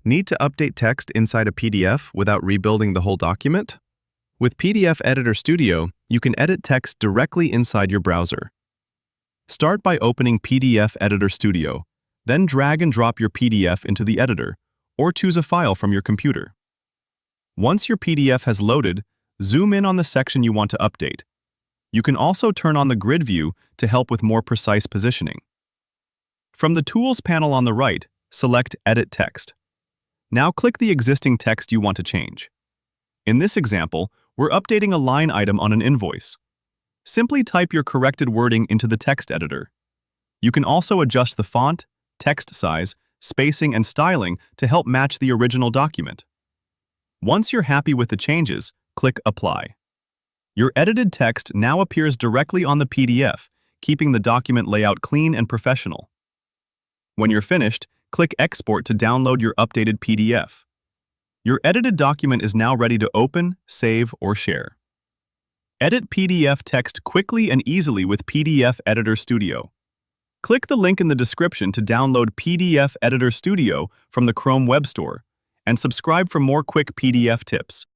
Need to update text inside a PDF without rebuilding the whole document? With PDF Editor Studio, you can edit text directly inside your browser. Start by opening PDF Editor Studio, then drag and drop your PDF into the editor, or choose a file from your computer. Once your PDF has loaded, zoom in on the section you want to update. You can also turn on the grid view to help with more precise positioning. From the Tools panel on the right, select Edit Text. Now click the existing text you want to change. In this example, we're updating a line item on an invoice. Simply type your corrected wording into the text editor. You can also adjust the font, text size, spacing, and styling to help match the original document. Once you're happy with the changes, click Apply. Your edited text now appears directly on the PDF, keeping the document layout clean and professional. When you're finished, click Export to download your updated PDF. Your edited document is now ready to open, save, or share. Edit PDF text quickly and easily with PDF Editor Studio. Click the link in the description to download PDF Editor Studio from the Chrome Web Store and subscribe for more quick PDF tips.